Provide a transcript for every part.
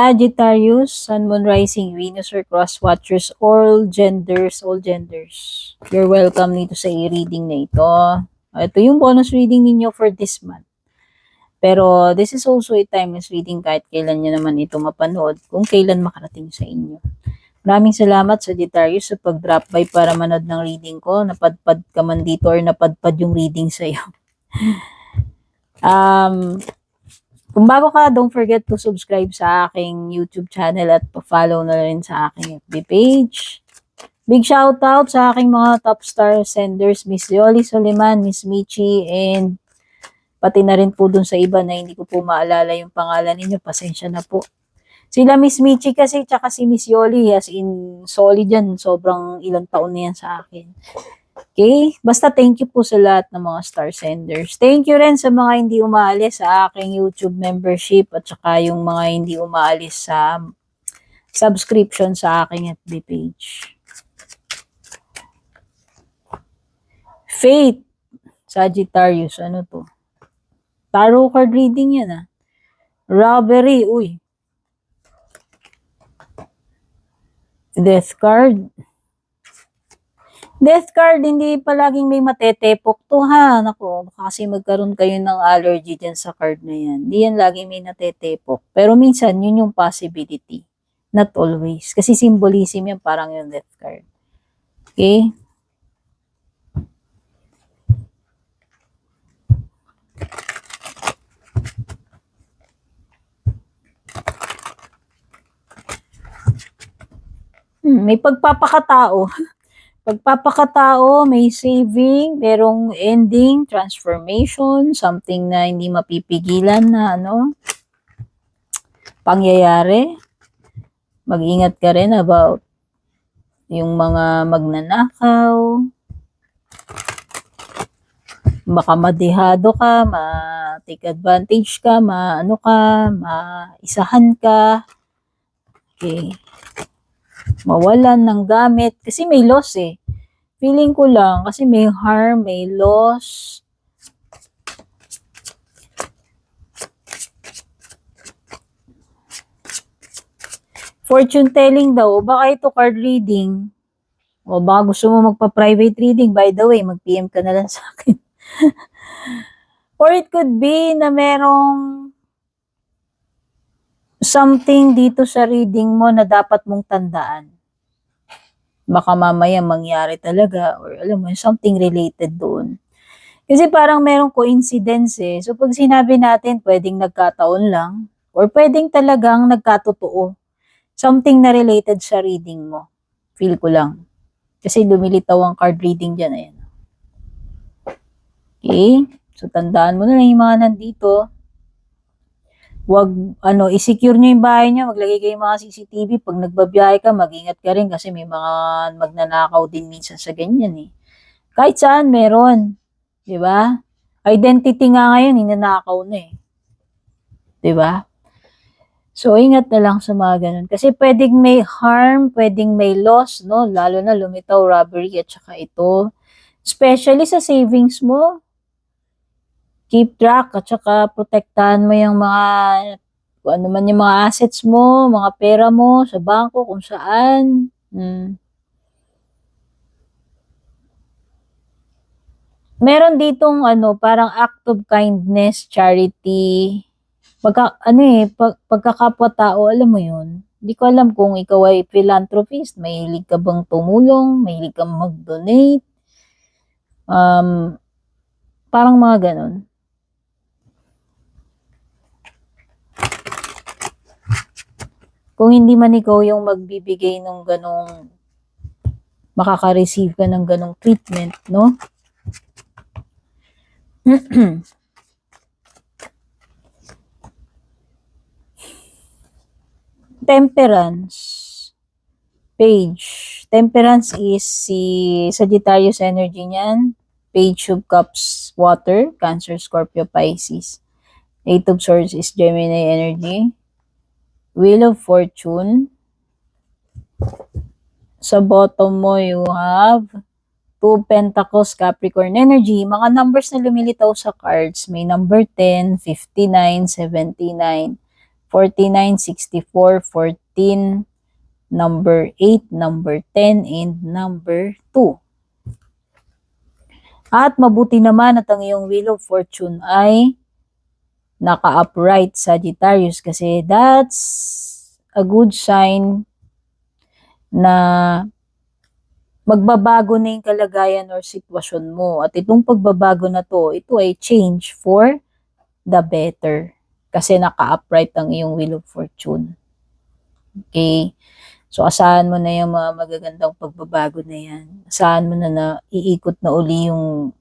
Sagittarius, Sun, Moon, Rising, Venus, or Cross Watchers, all genders, all genders. You're welcome dito sa reading na ito. Ito yung bonus reading ninyo for this month. Pero this is also a timeless reading kahit kailan nyo naman ito mapanood, kung kailan makarating sa inyo. Maraming salamat Sagittarius sa pag-drop by para manood ng reading ko. Napadpad ka man dito or napadpad yung reading sa'yo. Kung bago ka, don't forget to subscribe sa aking YouTube channel at pa-follow na rin sa aking FB page. Big shoutout sa aking mga top star senders, Miss Yoli Soliman, Miss Michi, and pati na rin po dun sa iba na hindi ko po maalala yung pangalan ninyo. Pasensya na po. Sila Miss Michi kasi, tsaka si Miss Yoli, as in solid yan. Sobrang ilang taon na yan sa akin. Okay? Basta thank you po sa lahat ng mga star senders. Thank you rin sa mga hindi umaalis sa aking YouTube membership at saka yung mga hindi umaalis sa subscription sa aking FB page. Fate, Sagittarius, ano to? Tarot card reading yan ah. Robbery, uy. Death card. Death card, hindi palaging may matetepok to ha. Naku, kasi magkaroon kayo ng allergy dyan sa card na yan. Hindi yan laging may natetepok. Pero minsan, yun yung possibility. Not always. Kasi symbolism yan, parang yung death card. Okay? May pagpapakatao. Pagpapakatao, may saving, merong ending, transformation, something na hindi mapipigilan na pangyayari. Mag-ingat ka rin about yung mga magnanakaw. Baka madihado ka, ma-take advantage ka, maisahan ka. Okay. Mawalan ng gamit. Kasi may loss eh. Feeling ko lang, kasi may harm, may loss. Fortune telling daw, baka ito card reading. O baka gusto mo magpa-private reading. By the way, mag-PM ka na lang sa akin. Or it could be na merong something dito sa reading mo na dapat mong tandaan. Baka mamaya mangyari talaga or alam mo, something related doon. Kasi parang merong coincidence eh. So pag sinabi natin, pwedeng nagkataon lang or pwedeng talagang nagkatotoo. Something na related sa reading mo. Feel ko lang. Kasi lumilitaw ang card reading dyan. Ayan. Okay? So tandaan mo na lang yung mga nandito. Wag, i-secure nyo yung bahay nyo, maglagay kayo mga CCTV. Pag nagbabiyahe ka, mag-ingat ka rin kasi may mga magnanakaw din minsan sa ganyan eh. Kahit saan, meron. Diba? Identity nga ngayon, hinanakaw na eh. Diba? So, ingat na lang sa mga ganun. Kasi pwedeng may harm, pwedeng may loss, no? Lalo na lumitaw, robbery at saka ito. Especially sa savings mo. Keep track at saka protektahan mo yung mga, kung ano man yung mga assets mo, mga pera mo sa bangko, kung saan. Meron ditong parang act of kindness, charity, pagkakapwa-tao, alam mo yun. Hindi ko alam kung ikaw ay philanthropist, mahilig ka bang tumulong, mahilig kang mag-donate, parang mga ganun. Kung hindi man ikaw yung magbibigay ng ganong, makaka-receive ka ng ganong treatment, no? Temperance page. Temperance is si Sagittarius energy niyan. Page of Cups, Water, Cancer, Scorpio, Pisces. Eight of Swords is Gemini energy. Wheel of Fortune. Sa bottom mo, you have Two Pentacles, Capricorn energy. Mga numbers na lumilitaw sa cards. May number 10, 59, 79, 49, 64, 14, number 8, number 10, and number 2. At mabuti naman at ang iyong Wheel of Fortune ay naka-upright Sagittarius kasi that's a good sign na magbabago na yung kalagayan or sitwasyon mo. At itong pagbabago na to, ito ay change for the better. Kasi naka-upright ang iyong Wheel of Fortune. Okay? So, asahan mo na yung mga magagandang pagbabago na yan. Asahan mo na iikot na uli yung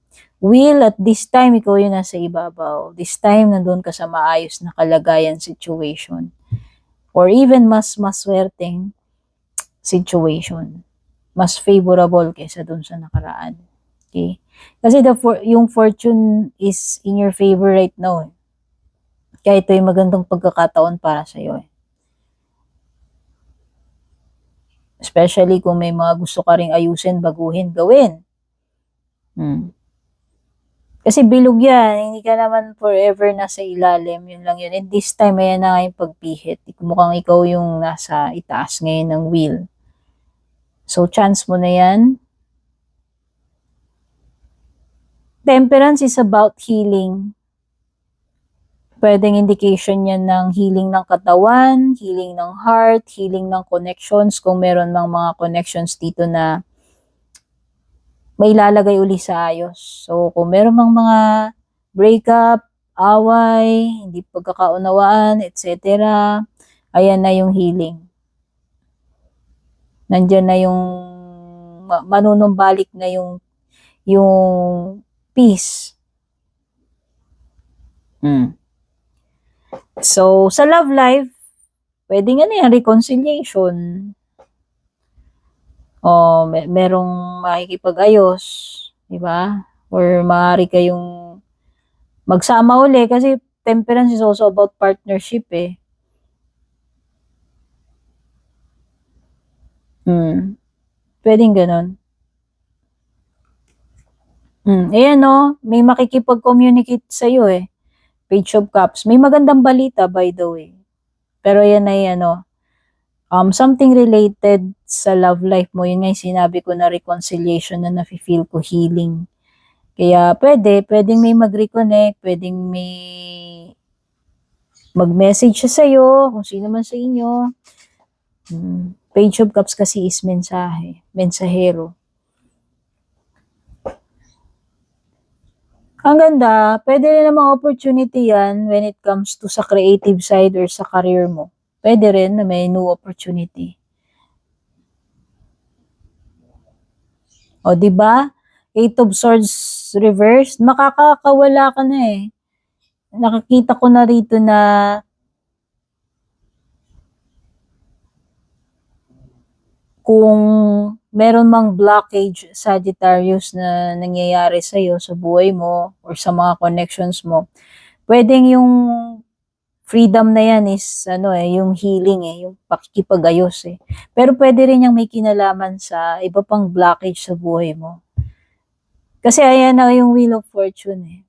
wheel at this time, ikaw yung nasa ibabaw. This time, nandun ka sa maayos na kalagayan situation. Or even mas maswerteng situation. Mas favorable kaysa dun sa nakaraan. Okay? Kasi yung fortune is in your favor right now. Kaya ito yung magandang pagkakataon para sa'yo. Especially kung may mga gusto ka ring ayusin, baguhin, gawin. Kasi bilog yan, hindi ka naman forever nasa ilalim, yun lang yun. And this time, ayan na nga yung pagpihit. Mukhang ikaw yung nasa itaas ngayon ng wheel. So, chance mo na yan. Temperance is about healing. Pwedeng indication yan ng healing ng katawan, healing ng heart, healing ng connections. Kung meron mang mga connections dito na may lalagay uli sa ayos. So, kung meron mang mga breakup, away, hindi pagkakaunawaan, etc., ayan na yung healing. Nandyan na yung manunumbalik na yung peace. So, sa love life, pwedeng ano yan, reconciliation. O, merong makikipag-ayos, di ba? Or maaari kayong magsama uli kasi temperance is also about partnership eh. Pwedeng ganun. Ayan no, may makikipag-communicate sa'yo eh. Page of Cups. May magandang balita by the way. Pero yan ay ano, something related sa love life mo. Yun nga yung sinabi ko na reconciliation na nafe-feel ko healing. Kaya pwedeng may mag-reconnect, pwedeng may mag-message siya sa'yo, kung sino man sa inyo. Page of Cups kasi is mensahe, mensahero. Ang ganda, pwede rin namang opportunity yan when it comes to sa creative side or sa career mo. Pwede rin na may new opportunity. O, di ba? Eight of Swords reverse, makakawala ka na eh. Nakakita ko na rito na kung meron mang blockage Sagittarius na nangyayari sa'yo sa buhay mo or sa mga connections mo, pwedeng yung freedom na yan is yung healing eh, yung pakikipag-ayos eh. Pero pwede rin yung may kinalaman sa iba pang blockage sa buhay mo. Kasi ayan na yung Wheel of Fortune eh.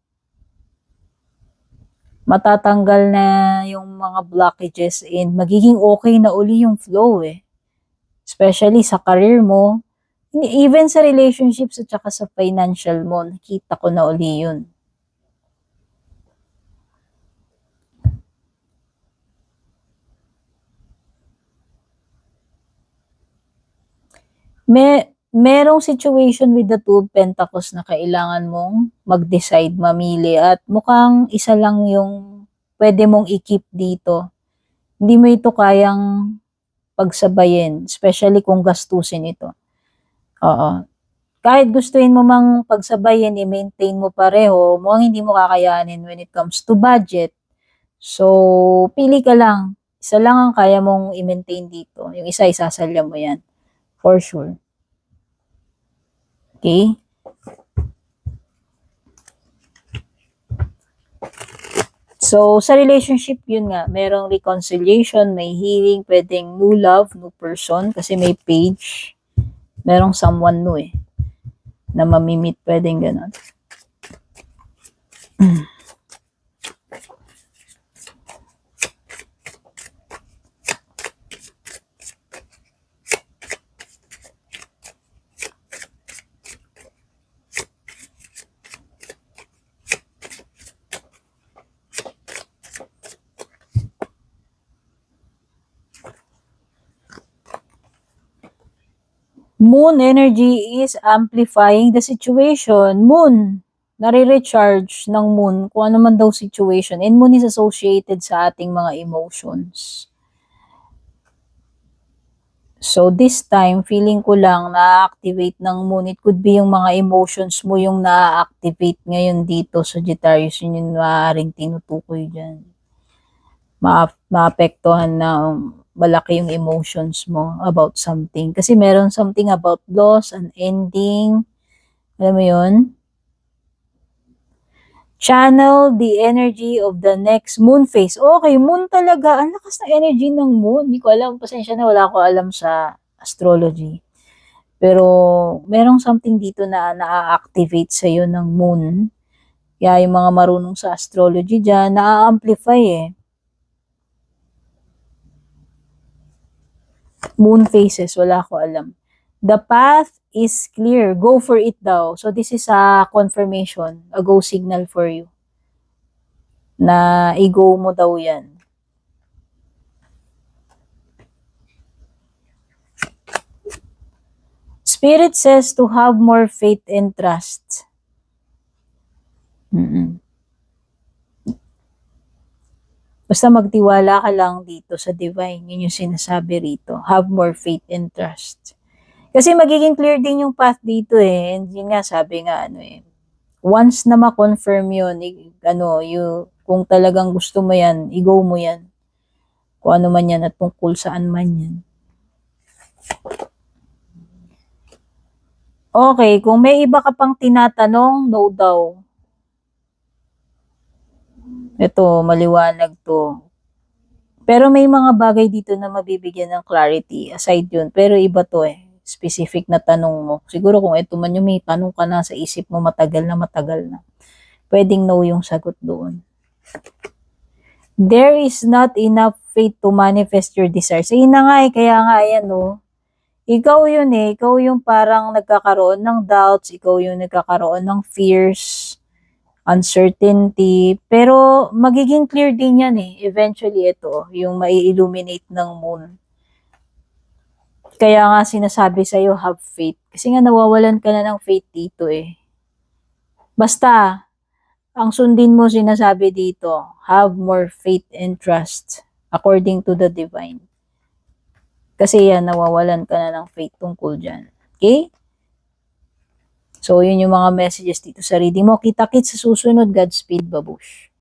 Matatanggal na yung mga blockages and magiging okay na uli yung flow eh. Especially sa career mo, even sa relationships at saka sa financial mo, nakita ko na uli yun. Merong situation with the Two of Pentacles na kailangan mong mag-decide, mamili at mukhang isa lang yung pwede mong i-keep dito. Hindi mo ito kayang pagsabayin, especially kung gastusin ito. Oo. Kahit gustuin mo mang pagsabayin, i-maintain mo pareho, mukhang hindi mo kakayanin when it comes to budget. So, pili ka lang. Isa lang ang kaya mong i-maintain dito. Yung isa, isasalya mo yan. For sure. Okay? So, sa relationship, yun nga, merong reconciliation, may healing, pwedeng new love, new person, kasi may page. Merong someone new eh, na mamimit, pwedeng ganun. Moon energy is amplifying the situation. Moon, nare-recharge ng moon kung ano man daw situation. And moon is associated sa ating mga emotions. So this time, feeling ko lang na-activate ng moon. It could be yung mga emotions mo yung na-activate ngayon dito sa Sagittarius. Yun yung maaaring tinutukoy dyan. Maapektuhan na malaki yung emotions mo about something. Kasi meron something about loss, an ending. Alam mo yun? Channel the energy of the next moon phase. Okay, moon talaga. Ang lakas ng energy ng moon. Hindi ko alam. Pasensya na, wala ko alam sa astrology. Pero merong something dito na na-activate sa'yo ng moon. Kaya yung mga marunong sa astrology dyan, na-amplify eh. Moon phases, wala ko alam. The path is clear. Go for it daw. So this is a confirmation, a go signal for you. Na i-go mo daw yan. Spirit says to have more faith and trust. Basta magtiwala ka lang dito sa divine. Yun yung sinasabi rito. Have more faith and trust. Kasi magiging clear din yung path dito eh. And yun nga, sabi nga, once na ma-confirm yun, kung talagang gusto mo yan, i-go mo yan. Kung ano man yan at tungkol saan man yan. Okay, kung may iba ka pang tinatanong, no daw. Ito, maliwanag to. Pero may mga bagay dito na mabibigyan ng clarity aside yun. Pero iba to eh. Specific na tanong mo. Siguro kung ito man yung may tanong ka na sa isip mo matagal na. Pwedeng no yung sagot doon. There is not enough faith to manifest your desires. Ayun na nga eh, kaya nga yan no. Ikaw yun eh, ikaw yung parang nagkakaroon ng doubts, ikaw yung nagkakaroon ng fears, uncertainty, pero magiging clear din yan eh. Eventually ito, yung mai-illuminate ng moon. Kaya nga sinasabi sa'yo, have faith. Kasi nga nawawalan ka na ng faith dito eh. Basta, ang sundin mo sinasabi dito, have more faith and trust according to the divine. Kasi yan, nawawalan ka na ng faith tungkol dyan. Okay? So, yun yung mga messages dito sa reading mo. Kita-kits sa susunod. Godspeed, babush.